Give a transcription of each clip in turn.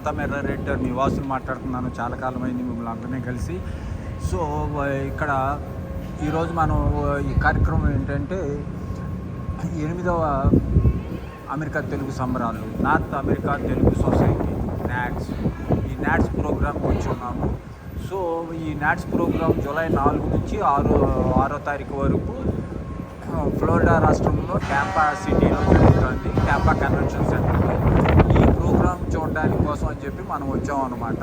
ప్రతాప్ రెడ్డి మీ వాసుని మాట్లాడుతున్నాను. చాలా కాలమైంది మిమ్మల్ని అందరినీ కలిసి. సో ఇక్కడ ఈరోజు మనం ఈ కార్యక్రమం ఏంటంటే 8వ అమెరికా తెలుగు సంబరాలు, North America Telugu society NATS, ఈ నాట్స్ ప్రోగ్రామ్కి వచ్చి ఉన్నాము. సో ఈ నాట్స్ ప్రోగ్రామ్ జూలై 4 నుంచి 6వ తారీఖు వరకు ఫ్లోరిడా రాష్ట్రంలో టాంపా సిటీలో జరుగుతుంది, టాంపా కన్వెన్షన్ సెంటర్లో. ఈ ప్రోగ్రామ్ చూడడానికి కోసం అని చెప్పి మనం వచ్చామన్నమాట.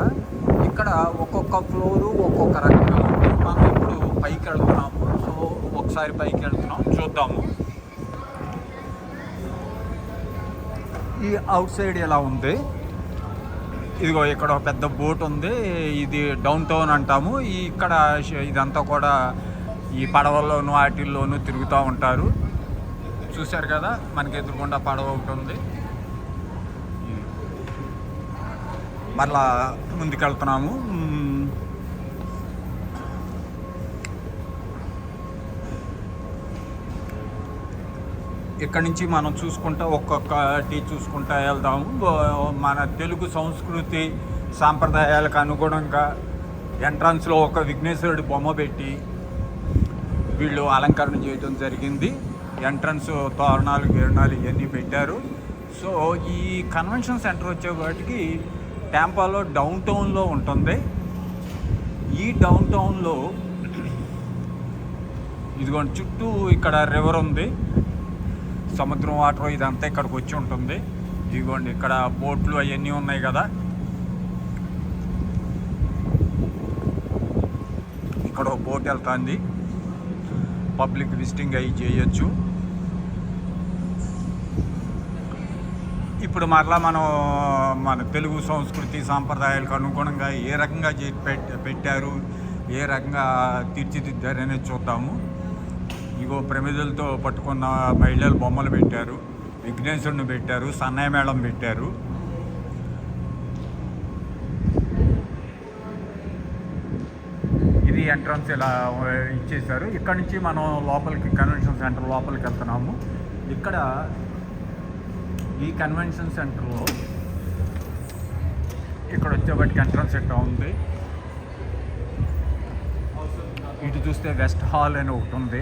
ఇక్కడ ఒక్కొక్క ఫ్లోరు ఒక్కొక్క రకంగా ఉంది. మనం ఇప్పుడు పైకి వెళ్తున్నాము. సో ఒకసారి పైకి వెళ్తున్నాం, చూద్దాము. ఈ అవుట్ సైడ్ ఎలా ఉంది, ఇదిగో ఇక్కడ ఒక పెద్ద బోట్ ఉంది. ఇది డౌన్ టౌన్ అంటాము. ఇక్కడ ఇదంతా కూడా ఈ పడవల్లోనూ వాటిల్లోనూ తిరుగుతూ ఉంటారు. చూశారు కదా, మనకి ఎదురుకుండా పడవ ఒకటి ఉంది. మరలా ముందుకెళ్తున్నాము. ఇక్కడి నుంచి మనం చూసుకుంటా ఒక్కొక్కటి చూసుకుంటా వెళ్దాము. మన తెలుగు సంస్కృతి సాంప్రదాయాలకు అనుగుణంగా ఎంట్రన్స్లో ఒక విఘ్నేశ్వరుడి బొమ్మ పెట్టి వీళ్ళు అలంకరణ చేయడం జరిగింది. ఎంట్రన్స్ తోరణాలు గిరణాలు ఇవన్నీ పెట్టారు. సో ఈ కన్వెన్షన్ సెంటర్ వచ్చేవాటికి టాంపాలో డౌన్ టౌన్లో ఉంటుంది. ఈ డౌన్ టౌన్లో ఇదిగోండి చుట్టూ ఇక్కడ రివర్ ఉంది, సముద్రం వాటర్ ఇదంతా ఇక్కడికి వచ్చి ఉంటుంది. ఇదిగోండి ఇక్కడ బోట్లు అవన్నీ ఉన్నాయి కదా. ఇక్కడ ఒక బోట్ వెళ్తుంది, పబ్లిక్ విజిటింగ్ అవి చేయొచ్చు. ఇప్పుడు మరలా మనం మన తెలుగు సంస్కృతి సాంప్రదాయాలకు అనుగుణంగా ఏ రకంగా పెట్టారు, ఏ రకంగా తీర్చిదిద్దారు అనేది చూద్దాము. ఇగో ప్రమిదలతో పట్టుకున్న మహిళలు బొమ్మలు పెట్టారు, విఘ్నేశ్వరుని పెట్టారు, సన్నాయి మేళం పెట్టారు. ఇది ఎంట్రన్స్ ఇలా ఇచ్చేసారు. ఇక్కడ నుంచి మనం లోపలికి కన్వెన్షన్ సెంటర్ లోపలికి వెళ్తున్నాము. ఇక్కడ ఈ కన్వెన్షన్ సెంటర్లో ఇక్కడ వచ్చేవాటికి ఎంట్రన్స్ ఎట్లా ఉంది. ఇటు చూస్తే వెస్ట్ హాల్ అని ఒకటి ఉంది.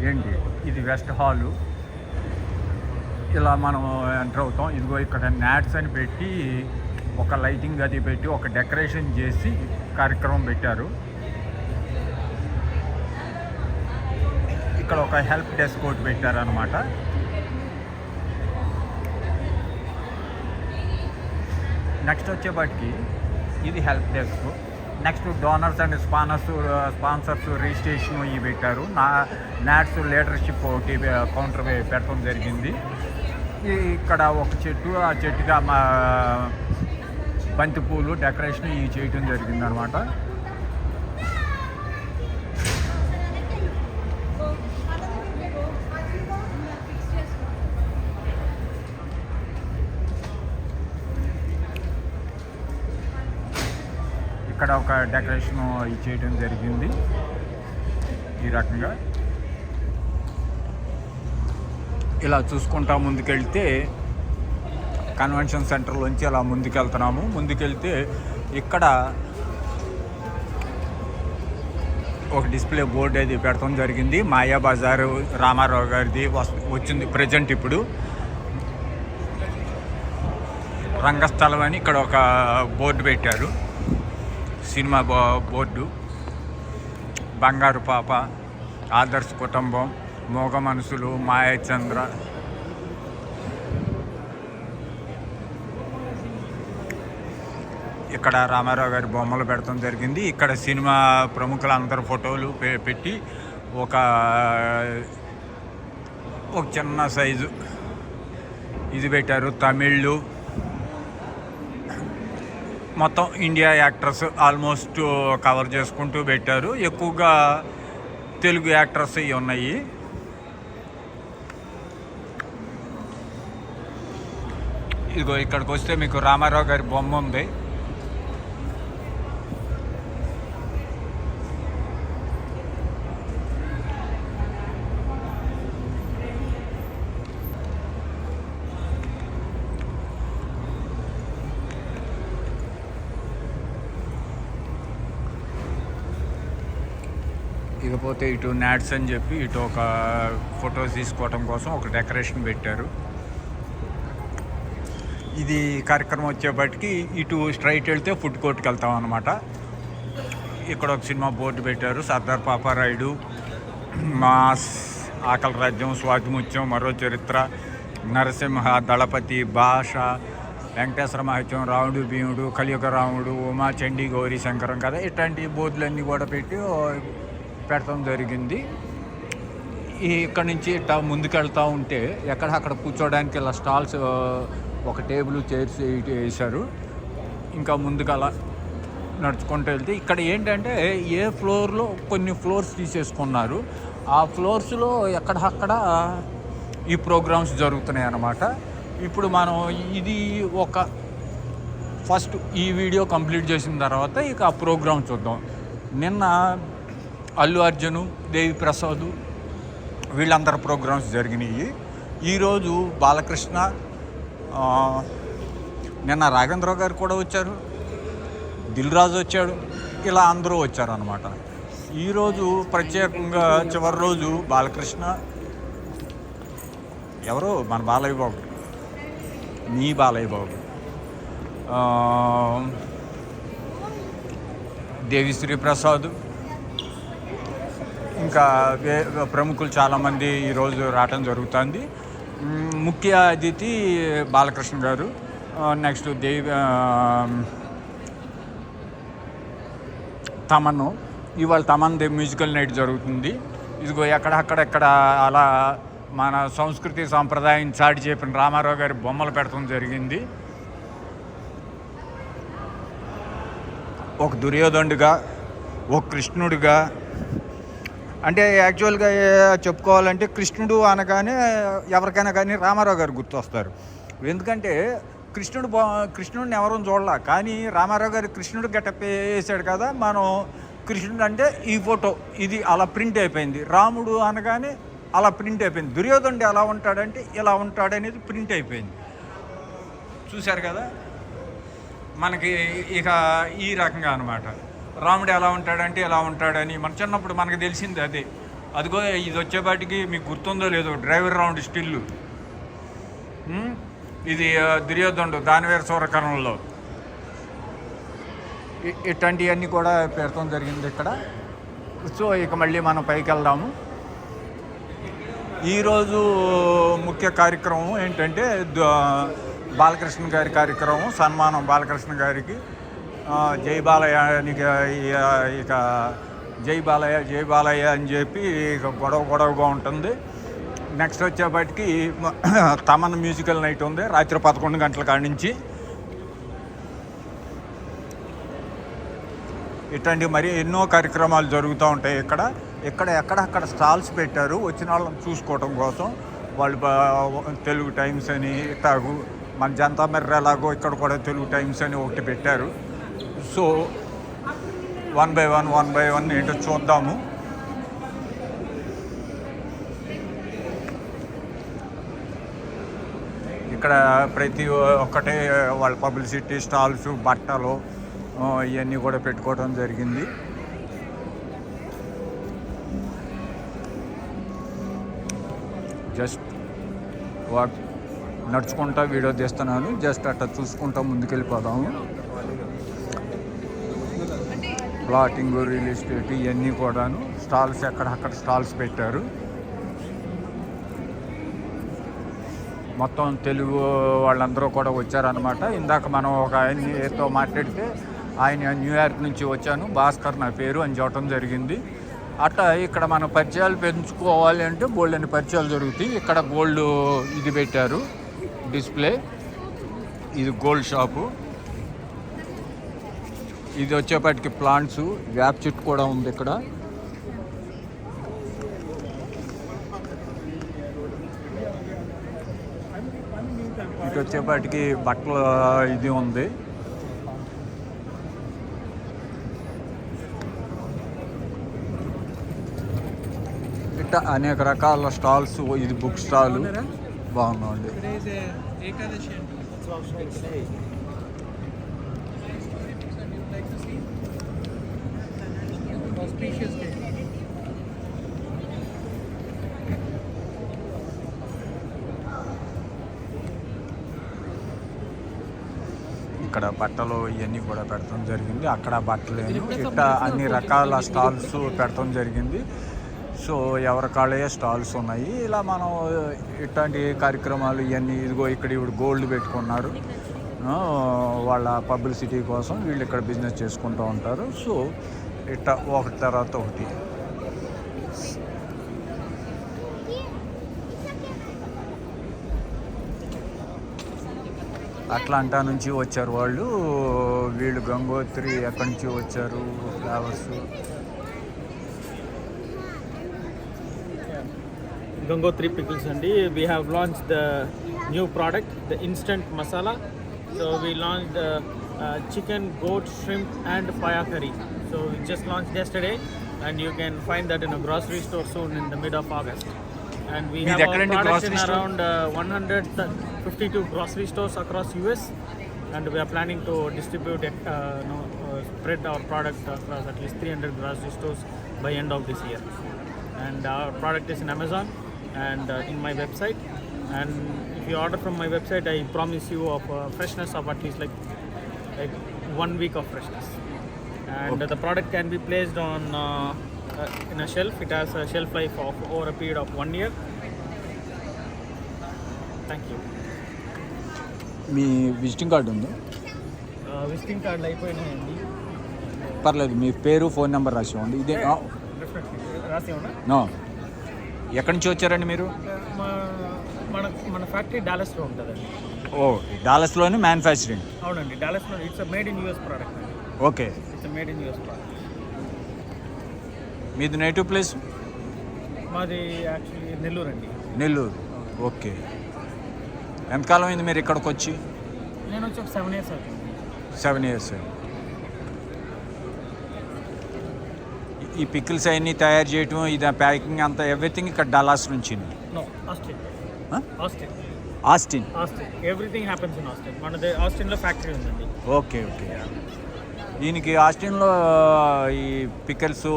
ఏంటి ఇది వెస్ట్ హాలు. ఇలా మనం ఎంటర్ అవుతాం. ఇదిగో ఇక్కడ నాట్స్ అని పెట్టి ఒక లైటింగ్ అది పెట్టి ఒక డెకరేషన్ చేసి కార్యక్రమం పెట్టారు. ఇక్కడ ఒక హెల్ప్ డెస్క్ ఒకటి పెట్టారనమాట. నెక్స్ట్ వచ్చేపాటికి ఇది help desk. Next donors and sponsors registration ఇవి పెట్టారు. నాట్స్ లీడర్షిప్ ఒకటి కౌంటర్ పెట్టడం జరిగింది. ఇక్కడ ఒక చెట్టు, ఆ చెట్టుగా మా బంతిపూలు డెకరేషన్ ఇవి చేయటం జరిగింది అనమాట. ఇక్కడ ఒక డెకరేషన్ చేయడం జరిగింది ఈ రకంగా. ఇలా చూసుకుంటా ముందుకెళ్తే కన్వెన్షన్ సెంటర్లోంచి అలా ముందుకెళ్తున్నాము. ముందుకెళ్తే ఇక్కడ ఒక డిస్ప్లే బోర్డు అది పెడతాం జరిగింది. మాయాబజారు రామారావు గారిది వచ్చింది ప్రజెంట్. ఇప్పుడు రంగస్థలం అని ఇక్కడ ఒక బోర్డు పెట్టారు, సినిమా బోర్డు. బంగారు పాప, ఆదర్శ్ కుటుంబం, మోగ మనసులు, మాయాచంద్ర, ఇక్కడ రామారావు గారి బొమ్మలు పెడతాం జరిగింది. ఇక్కడ సినిమా ప్రముఖులందరి ఫోటోలు పెట్టి ఒక చిన్న సైజు ఇది పెట్టారు. తమిళ్ మొత్తం ఇండియా యాక్టర్స్ ఆల్మోస్ట్ కవర్ చేసుకుంటూ పెట్టారు. ఎక్కువగా తెలుగు యాక్టర్స్ ఇవి ఉన్నాయి. ఇదిగో ఇక్కడికి వస్తే మీకు రామారావు గారి బొమ్మ ఉంది. ఇకపోతే ఇటు నాట్స్ అని చెప్పి ఇటు ఒక ఫొటోస్ తీసుకోవడం కోసం ఒక డెకరేషన్ పెట్టారు. ఇది కార్యక్రమం వచ్చేపటికి ఇటు స్ట్రైట్ వెళ్తే ఫుడ్ కోర్ట్కి వెళ్తాం అనమాట. ఇక్కడ ఒక సినిమా బోర్డు పెట్టారు, సర్దార్ పాపారాయుడు, మాస్, ఆకలి రాజ్యం, స్వాతిముత్యం, మరో చరిత్ర, నరసింహ, దళపతి, భాష, వెంకటేశ్వర మహత్యం, రాముడు భీముడు, కలియుగ రాముడు, ఉమా, చండీ, గౌరీ శంకరం కదా, ఇట్లాంటి బోర్డులన్నీ కూడా పెట్టి పెడతాం జరిగింది. ఇక్కడ నుంచి ఇట్లా ముందుకు వెళ్తూ ఉంటే అక్కడ కూర్చోడానికి ఇలా స్టాల్స్, ఒక టేబుల్, చైర్స్ వేశారు. ఇంకా ముందుకు అలా నడుచుకుంటూ వెళ్తే ఇక్కడ ఏంటంటే ఏ ఫ్లోర్లో కొన్ని ఫ్లోర్స్ తీసేసుకున్నారు. ఆ ఫ్లోర్స్లో ఎక్కడక్కడ ఈ ప్రోగ్రామ్స్ జరుగుతున్నాయి అన్నమాట. ఇప్పుడు మనం ఇది ఒక ఫస్ట్ ఈ వీడియో కంప్లీట్ చేసిన తర్వాత ఇక ఆ ప్రోగ్రామ్ చూద్దాం. నిన్న అల్లు అర్జున్, దేవి ప్రసాద్ వీళ్ళందరి ప్రోగ్రామ్స్ జరిగినాయి. ఈరోజు బాలకృష్ణ, నిన్న రాఘవేంద్రరావు గారు కూడా వచ్చారు, దిల్ రాజు వచ్చాడు, ఇలా అందరూ వచ్చారు అన్నమాట. ఈరోజు ప్రత్యేకంగా చివరి రోజు బాలకృష్ణ, ఎవరు మన బాలయ్య బాబు, మీ బాలయ్య బాబు, దేవిశ్రీ ప్రసాద్, ఇంకా ప్రముఖులు చాలామంది ఈరోజు రావటం జరుగుతుంది. ముఖ్య అతిథి బాలకృష్ణ గారు, నెక్స్ట్ తమన్, ఇవాళ తమన్ మ్యూజికల్ నైట్ జరుగుతుంది. ఇదిగో ఎక్కడ అలా మన సంస్కృతి సాంప్రదాయం చాటి చెప్పిన రామారావు గారి బొమ్మలు పెట్టడం జరిగింది. ఒక దుర్యోధనుడిగా, ఒక కృష్ణుడిగా, అంటే యాక్చువల్గా చెప్పుకోవాలంటే కృష్ణుడు అనగానే ఎవరికైనా కానీ రామారావు గారు గుర్తొస్తారు. ఎందుకంటే కృష్ణుడిని ఎవరూ చూడాల, కానీ రామారావు గారు కృష్ణుడు గెటప్ వేసాడు కదా. మనం కృష్ణుడు అంటే ఈ ఫోటో ఇది అలా ప్రింట్ అయిపోయింది, రాముడు అనగానే అలా ప్రింట్ అయిపోయింది, దుర్యోధనుడు ఎలా ఉంటాడంటే ఇలా ఉంటాడనేది ప్రింట్ అయిపోయింది. చూశారు కదా, మనకి ఇక ఈ రకంగా అనమాట. రాముడు ఎలా ఉంటాడంటే ఎలా ఉంటాడని మన చిన్నప్పుడు మనకు తెలిసింది అదే. అదిగో ఇది వచ్చేపాటికి మీకు గుర్తుందో లేదో, డ్రైవర్ రౌండ్ స్టిల్లు, ఇది దుర్యోధనుడు దానివేర సూరకర్ణంలో, ఇట్లాంటివన్నీ కూడా పెడతాం జరిగింది ఇక్కడ. సో ఇక మళ్ళీ మనం పైకి వెళ్దాము. ఈరోజు ముఖ్య కార్యక్రమం ఏంటంటే బాలకృష్ణ గారి కార్యక్రమం, సన్మానం బాలకృష్ణ గారికి. జై బాలయ్య, ఇక జై బాలయ్య అని చెప్పి ఇక గొడవగా ఉంటుంది. నెక్స్ట్ వచ్చేపటికి తమన్ మ్యూజికల్ నైట్ ఉంది రాత్రి 11 గంటల కాడి నుంచి. ఇట్లాంటి మరి ఎన్నో కార్యక్రమాలు జరుగుతూ ఉంటాయి ఎక్కడెక్కడ స్టాల్స్ పెట్టారు వచ్చిన వాళ్ళని చూసుకోవటం కోసం. వాళ్ళు తెలుగు టైమ్స్ అని ఇట్లాగూ, మన జనతా మెర్ర ఎలాగో ఇక్కడ కూడా తెలుగు టైమ్స్ అని ఒకటి పెట్టారు. సో వన్ బై వన్ ఏంటో చూద్దాము. ఇక్కడ ప్రతి ఒక్కటే వాళ్ళ పబ్లిసిటీ స్టాల్స్, బట్టలు ఇవన్నీ కూడా పెట్టుకోవడం జరిగింది. జస్ట్ నడుచుకుంటా వీడియో తీస్తున్నాను, జస్ట్ అట్లా చూసుకుంటా ముందుకెళ్ళిపోదాము. ప్లాటింగ్, రియల్ ఎస్టేట్ ఇవన్నీ కూడాను స్టాల్స్, ఎక్కడక్కడ స్టాల్స్ పెట్టారు. మొత్తం తెలుగు వాళ్ళందరూ కూడా వచ్చారనమాట. ఇందాక మనం ఒక ఆయనతో మాట్లాడితే ఆయన న్యూయార్క్ నుంచి వచ్చాను, భాస్కర్ నా పేరు అని చెప్పడం జరిగింది. అట్లా ఇక్కడ మన పరిచయాలు పెంచుకోవాలి అంటే గోల్డ్ అని పరిచయాలు జరుగుతాయి. ఇక్కడ గోల్డ్ ఇది పెట్టారు డిస్ప్లే, ఇది గోల్డ్ షాపు. ఇది వచ్చేపటికి ప్లాంట్స్, వేప చెట్టు కూడా ఉంది ఇక్కడ. ఇటు వచ్చేపాటికి బట్టల ఇది ఉంది. ఇట్లా అనేక రకాల స్టాల్స్. ఇది బుక్ స్టాల్ బాగుందండి. ఇక్కడ బట్టలు ఇవన్నీ కూడా పెడతాం జరిగింది. అక్కడ బట్టలు ఇట్లా అన్ని రకాల స్టాల్స్ పెడతాం జరిగింది. సో ఎవరి కాళ్ళే స్టాల్స్ ఉన్నాయి. ఇలా మనం ఇట్లాంటి కార్యక్రమాలు ఇవన్నీ ఇదిగో ఇక్కడ ఇప్పుడు గోల్డ్ పెట్టుకున్నారు, వాళ్ళ పబ్లిసిటీ కోసం వీళ్ళు ఇక్కడ బిజినెస్ చేసుకుంటూ ఉంటారు. సో ఇట్లా ఒకటి తర్వాత ఒకటి. అట్లాంటా నుంచి వచ్చారు వాళ్ళు, వీళ్ళు గంగోత్రి ఎక్కడి నుంచి వచ్చారు, flowers. Gangotri pickles andi. We have launched the new product, the instant masala. So we launched chicken, goat, shrimp and paya curry. So we just launched yesterday, and you can find that in a grocery store soon in the mid of August. And we have our products in around 152 grocery stores across US, and we are planning to distribute spread our product across at least 300 grocery stores by end of this year. And our product is in Amazon and in my website, and if you order from my website, I promise you of freshness of at least like 1 week of freshness. And okay. The product can be placed on in a shelf. It has a shelf life of over a period of 1 year. Thank you. Me visiting card ఉందా? Visiting కార్డులు అయిపోయినాయండి. పర్లేదు, మీ పేరు phone number రాసి ఇవ్వండి. ఇదే రాసి ఉన్నా. నో, ఎక్కడి నుంచి వచ్చారండి మీరు? మన ఫ్యాక్టరీ డాలస్లో ఉంటుందండి. ఓ, డాలస్లోనే మ్యానుఫ్యాక్చరింగ్? అవునండి, డాలస్లో. It's made in US product. Okay, it's made in US product. మీది నేటివ్ ప్లేస్? మాది యాక్చువల్లీ నెల్లూరు అండి. నెల్లూరు, ఓకే. ఎంతకాలం అయింది మీరు ఇక్కడికి వచ్చి? నేను వచ్చి ఒక 7 years అవుతుంది. 7 years. ఈ పికిల్స్ అవన్నీ తయారు చేయటం, ఇది ప్యాకింగ్ అంతా ఎవ్రీథింగ్ ఇక్కడ డల్లాస్ నుంచి? Austin. Everything happens in Austin. మనది ఆస్టిన్లో ఫ్యాక్టరీ ఉందండి. ఓకే. దీనికి ఆస్టిన్లో ఈ పికిల్స్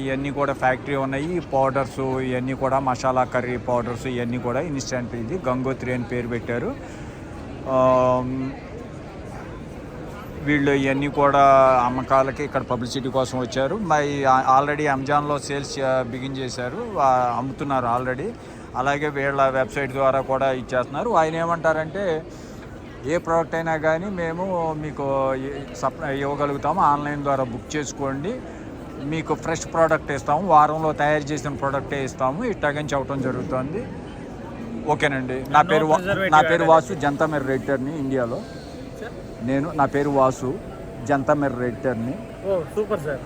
ఇవన్నీ కూడా ఫ్యాక్టరీ ఉన్నాయి. పౌడర్స్ ఇవన్నీ కూడా మసాలా కర్రీ పౌడర్స్ ఇవన్నీ కూడా ఇన్స్టెంట్. ఇది గంగోత్రి అని పేరు పెట్టారు వీళ్ళు. ఇవన్నీ కూడా అమ్మకాలకి ఇక్కడ పబ్లిసిటీ కోసం వచ్చారు. మరి ఆల్రెడీ అమెజాన్లో సేల్స్ బిగిన్ చేశారు, అమ్ముతున్నారు ఆల్రెడీ. అలాగే వీళ్ళ వెబ్సైట్ ద్వారా కూడా ఇచ్చేస్తున్నారు. ఆయన ఏమంటారంటే, ఏ ప్రోడక్ట్ అయినా కానీ మేము మీకు ఇవ్వగలుగుతాము, ఆన్లైన్ ద్వారా బుక్ చేసుకోండి, మీకు ఫ్రెష్ ప్రోడక్ట్ ఇస్తాము, వారంలో తయారు చేసిన ప్రోడక్టే ఇస్తాము, ఇట్లాగని చెప్పడం జరుగుతుంది. ఓకేనండి. నా పేరు వాసు, జనతా రైటర్ని ఇండియాలో. నా పేరు వాసు, జనతా రైటర్ని. Super sir.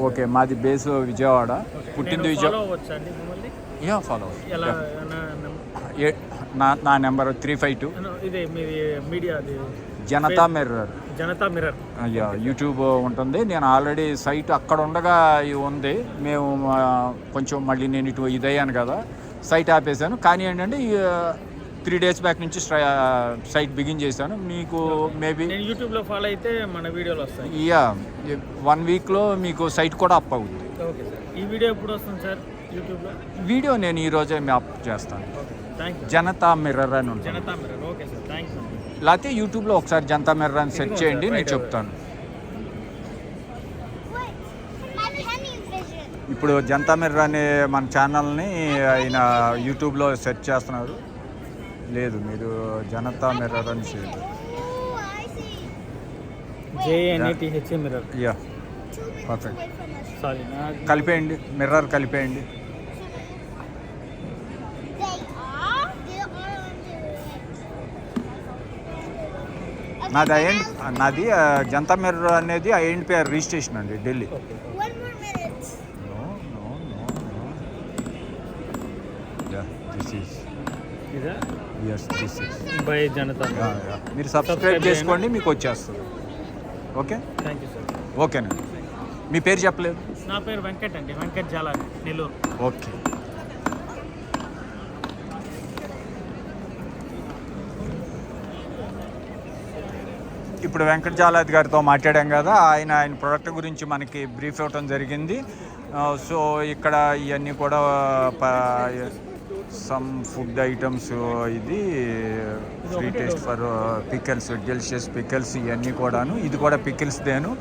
ఓకే, మాది బేస్ విజయవాడ, పుట్టింది విజయవాడ. ఫాలో. నా నెంబర్ 352. జనతా మిర్రర్. అయ్యా, యూట్యూబ్ ఉంటుంది. నేను ఆల్రెడీ సైట్ అక్కడ ఉండగా ఉంది. మేము కొంచెం మళ్ళీ నేను ఇటు ఇదయ్యాను కదా, సైట్ ఆపేశాను. కానీ ఏంటంటే 3 days బ్యాక్ నుంచి సైట్ బిగిన్ చేశాను. మీకు మేబీ యూట్యూబ్లో ఫాలో అయితే మన వీడియోలు వస్తాయి. 1 weekలో మీకు సైట్ కూడా అప్ అవుతుంది. Okay sir. ఈ వీడియో ఎప్పుడు వస్తుంది సార్ యూట్యూబ్లో? వీడియో నేను ఈరోజే అప్ చేస్తాను. జనతా మిర్రర్ అని ఉంటుంది. లేకపోతే యూట్యూబ్లో ఒకసారి జనతా మిర్రర్ అని సెర్చ్ చేయండి, నేను చెప్తాను. ఇప్పుడు జనతా మిర్రర్ అనే మన ఛానల్ని ఆయన యూట్యూబ్లో సెర్చ్ చేస్తున్నారు. లేదు, మీరు జనతా మిర్రర్ అని చేయండి. Yeah, perfect. కలిపేయండి, మిర్రర్ కలిపేయండి. నాది జనతా మిర్రర్ అనేది ఐడెంటిఫై రిజిస్ట్రేషన్ అండి, ఢిల్లీ. మీరు సబ్స్క్రైబ్ చేసుకోండి, మీకు వచ్చేస్తుంది. ఓకే, ఓకేనండి. మీ పేరు చెప్పలేదు? నా పేరు వెంకట్ అండి, వెంకట్ జాలాని, నెల్లూరు. ఓకే. ఇప్పుడు వెంకట జాలాది గారితో మాట్లాడాం కదా, ఆయన ప్రోడక్ట్ గురించి మనకి బ్రీఫ్ ఇవ్వటం జరిగింది. సో ఇక్కడ ఇవన్నీ కూడా సమ్ ఫుడ్ ఐటమ్స్. ఇది free taste for pickles, delicious pickles ఇవన్నీ కూడాను. ఇది కూడా పికిల్స్ దేను.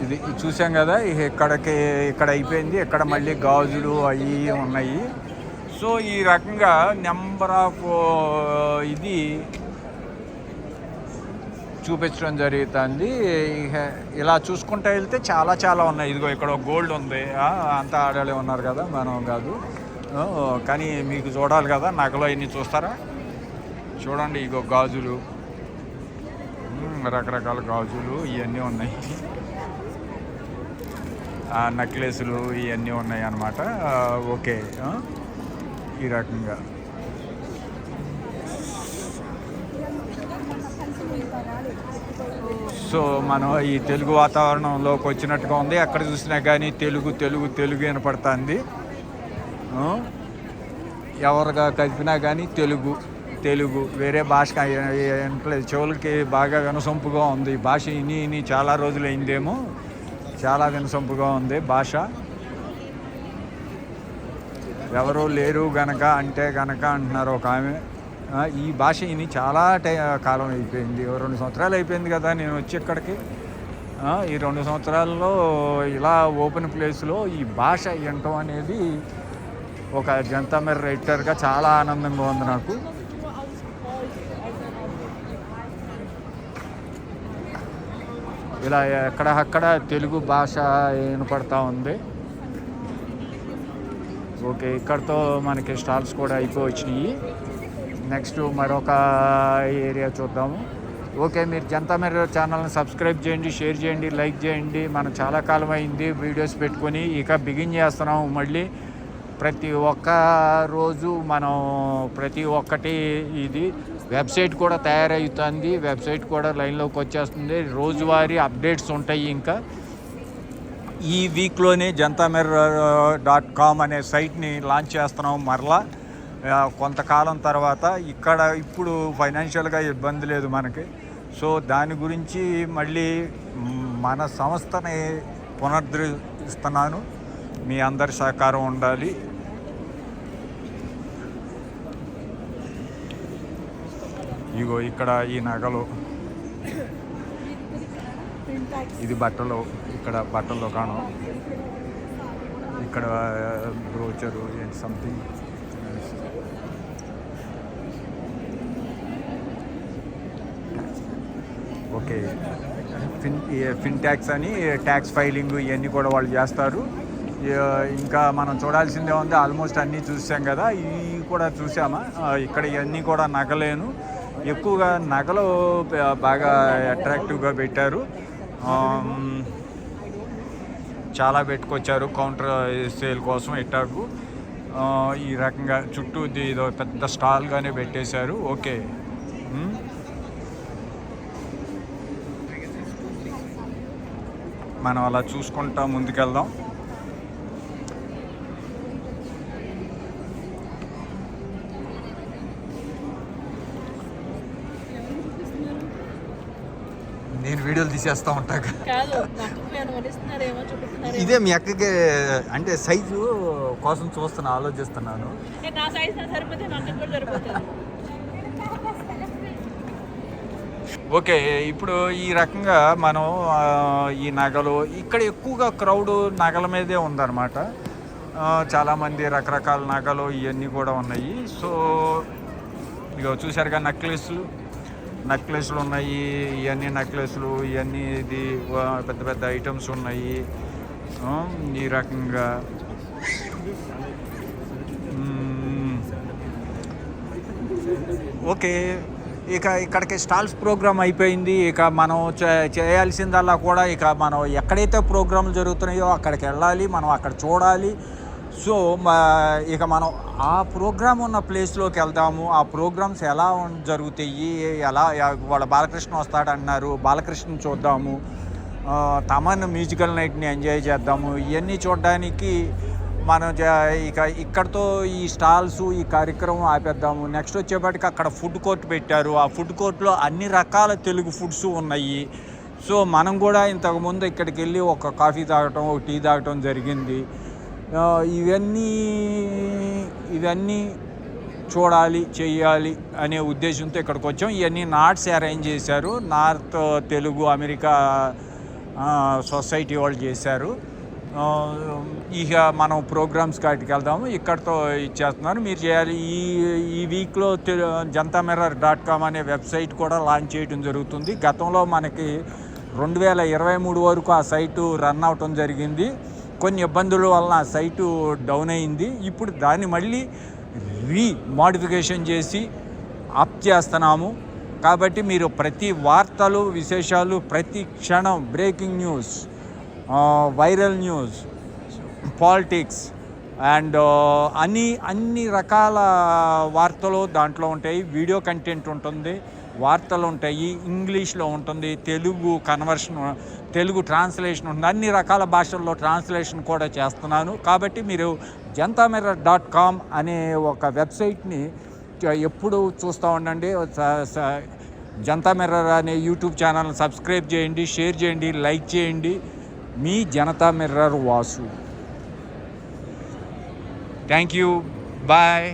ఇది చూసాం కదా, ఇక్కడ అయిపోయింది. ఇక్కడ మళ్ళీ గాజులు అవి ఉన్నాయి. సో ఈ రకంగా నెంబర్ ఆఫ్ ఇది చూపించడం జరుగుతుంది. ఇలా చూసుకుంటూ వెళ్తే చాలా చాలా ఉన్నాయి. ఇదిగో ఇక్కడ గోల్డ్ ఉంది, అంతా ఆడాలే ఉన్నారు కదా, మనం కాదు. కానీ మీకు చూడాలి కదా, నగలు అవన్నీ చూస్తారా? చూడండి, ఇగో గాజులు, రకరకాల గాజులు ఇవన్నీ ఉన్నాయి. నెక్లెస్లు ఇవన్నీ ఉన్నాయి అన్నమాట. ఓకే, ఈ రకంగా. సో మనం ఈ తెలుగు వాతావరణంలోకి వచ్చినట్టుగా ఉంది. ఎక్కడ చూసినా కానీ తెలుగు తెలుగు తెలుగు వినపడుతుంది. ఎవరుగా కలిపినా కానీ తెలుగు తెలుగు, వేరే భాష వినట్లేదు. చెవులకి బాగా వినసొంపుగా ఉంది భాష. ఇని చాలా రోజులు అయిందేమో, చాలా వినసొంపుగా ఉంది భాష. ఎవరు లేరు గనక అంటున్నారు ఒక ఆమె. ఈ భాష ఇని చాలా కాలం అయిపోయింది, 2 సంవత్సరాలు అయిపోయింది కదా నేను వచ్చి ఇక్కడికి. ఈ 2 సంవత్సరాల్లో ఇలా ఓపెన్ ప్లేస్లో ఈ భాష వినటం అనేది ఒక జంతమర్ రైటర్గా చాలా ఆనందంగా ఉంది నాకు. ఇలా ఎక్కడక్కడ తెలుగు భాష వినపడతా ఉంది. ఓకే, ఇక్కడతో మనకి స్టాల్స్ కూడా అయిపోవచ్చినాయి. నెక్స్ట్ మరొక ఏరియా చూద్దాము. ఓకే, మీరు జంతమర్ ఛానల్ని సబ్స్క్రైబ్ చేయండి, షేర్ చేయండి, లైక్ చేయండి. మనం చాలా కాలం అయింది వీడియోస్ పెట్టుకొని, ఇక బిగిన్ చేస్తున్నాము మళ్ళీ. ప్రతి ఒక్క రోజు మనం ప్రతి ఒక్కటి ఇది వెబ్సైట్ కూడా తయారవుతుంది. వెబ్సైట్ కూడా లైన్లోకి వచ్చేస్తుంది. రోజువారీ అప్డేట్స్ ఉంటాయి. ఇంకా ఈ వీక్లోనే jantamir.com అనే సైట్ని లాంచ్ చేస్తున్నాం మరలా కొంతకాలం తర్వాత. ఇప్పుడు ఫైనాన్షియల్గా ఇబ్బంది లేదు మనకి. సో దాని గురించి మళ్ళీ మన సంస్థని పునరుద్ధరిస్తున్నాను. మీ అందరి సహకారం ఉండాలి. ఇగో ఇక్కడ ఈ నగలు, ఇది బట్టలు, ఇక్కడ బట్టల దుకాణం, ఇక్కడ brochure and something. Okay, fin tax అని ట్యాక్స్ ఫైలింగ్ ఇవన్నీ కూడా వాళ్ళు చేస్తారు. ఇంకా మనం చూడాల్సిందే ఉంది. ఆల్మోస్ట్ అన్నీ చూసాం కదా, ఇవి కూడా చూసామా. ఇక్కడ ఇవన్నీ కూడా నగలేను. ఎక్కువగా నగలు బాగా అట్రాక్టివ్గా పెట్టారు, చాలా పెట్టుకొచ్చారు కౌంటర్ సేల్ కోసం. ఎట్టాకు ఈ రకంగా చుట్టూ ఇదో పెద్ద స్టాల్గానే పెట్టేశారు. ఓకే, మనం అలా చూసుకుంటా ముందుకెళ్దాం. నేను వీడియోలు తీసేస్తూ ఉంటా. ఇదే మీ అక్కకి అంటే సైజు కోసం ఆలోచిస్తున్నాను. ఓకే, ఇప్పుడు ఈ రకంగా మనం ఈ నగలు ఇక్కడ ఎక్కువగా క్రౌడ్ నగల మీదే ఉందన్నమాట. చాలామంది రకరకాల నగలు ఇవన్నీ కూడా ఉన్నాయి. సో ఇక చూసారుగా నెక్లెస్లు ఉన్నాయి. ఇవన్నీ నెక్లెస్లు, ఇవన్నీ ఇది పెద్ద పెద్ద ఐటమ్స్ ఉన్నాయి ఈ రకంగా. ఓకే, ఇక ఇక్కడికి స్టాల్స్ ప్రోగ్రామ్ అయిపోయింది. ఇక మనం చేయాల్సిందల్లా కూడా ఇక మనం ఎక్కడైతే ప్రోగ్రాంలు జరుగుతున్నాయో అక్కడికి వెళ్ళాలి, మనం అక్కడ చూడాలి. సో ఇక మనం ఆ ప్రోగ్రామ్ ఉన్న ప్లేస్లోకి వెళ్దాము. ఆ ప్రోగ్రామ్స్ ఎలా జరుగుతాయి, వాళ్ళ బాలకృష్ణ వస్తాడన్నారు, బాలకృష్ణ చూద్దాము. తమన్ మ్యూజికల్ నైట్ని ఎంజాయ్ చేద్దాము. ఇవన్నీ చూడడానికి మనం ఇక ఇక్కడతో ఈ స్టాల్స్ ఈ కార్యక్రమం ఆపేద్దాము. నెక్స్ట్ వచ్చేపాటికి అక్కడ ఫుడ్ కోర్ట్ పెట్టారు. ఆ ఫుడ్ కోర్ట్లో అన్ని రకాల తెలుగు ఫుడ్స్ ఉన్నాయి. సో మనం కూడా ఇంతకుముందు ఇక్కడికి వెళ్ళి ఒక కాఫీ తాగటం, ఒక టీ తాగటం జరిగింది. ఇవన్నీ చూడాలి, చేయాలి అనే ఉద్దేశంతో ఇక్కడికి వచ్చాం. ఇవన్నీ నాట్స్ అరేంజ్ చేశారు. నార్త్ తెలుగు అమెరికా సొసైటీ వాళ్ళు చేశారు. ఇక మనం ప్రోగ్రామ్స్ కాటికి వెళ్దాము. ఇక్కడతో ఇచ్చేస్తున్నారు. మీరు చేయాలి. ఈ వీక్లో jantamirror.com అనే వెబ్సైట్ కూడా లాంచ్ చేయడం జరుగుతుంది. గతంలో మనకి 2023 వరకు ఆ సైటు రన్ అవటం జరిగింది. కొన్ని ఇబ్బందుల వలన ఆ సైటు డౌన్ అయింది. ఇప్పుడు దాన్ని మళ్ళీ మోడిఫికేషన్ చేసి అప్ చేస్తున్నాము. కాబట్టి మీరు ప్రతి వార్తలు, విశేషాలు, ప్రతి క్షణం breaking news, viral news, politics and అన్ని రకాల వార్తలు దాంట్లో ఉంటాయి. వీడియో కంటెంట్ ఉంటుంది, వార్తలు ఉంటాయి, ఇంగ్లీష్లో ఉంటుంది, తెలుగు కన్వర్షన్, తెలుగు ట్రాన్స్లేషన్ ఉంటుంది. అన్ని రకాల భాషల్లో ట్రాన్స్లేషన్ కూడా చేస్తున్నాను. కాబట్టి మీరు jantamirror.com అనే ఒక వెబ్సైట్ని ఎప్పుడు చూస్తూ ఉండండి. జనతా మిర్రర్ అనే యూట్యూబ్ ఛానల్ని సబ్స్క్రైబ్ చేయండి, షేర్ చేయండి, లైక్ చేయండి. మీ Janata mirror Vasu. Thank you. Bye.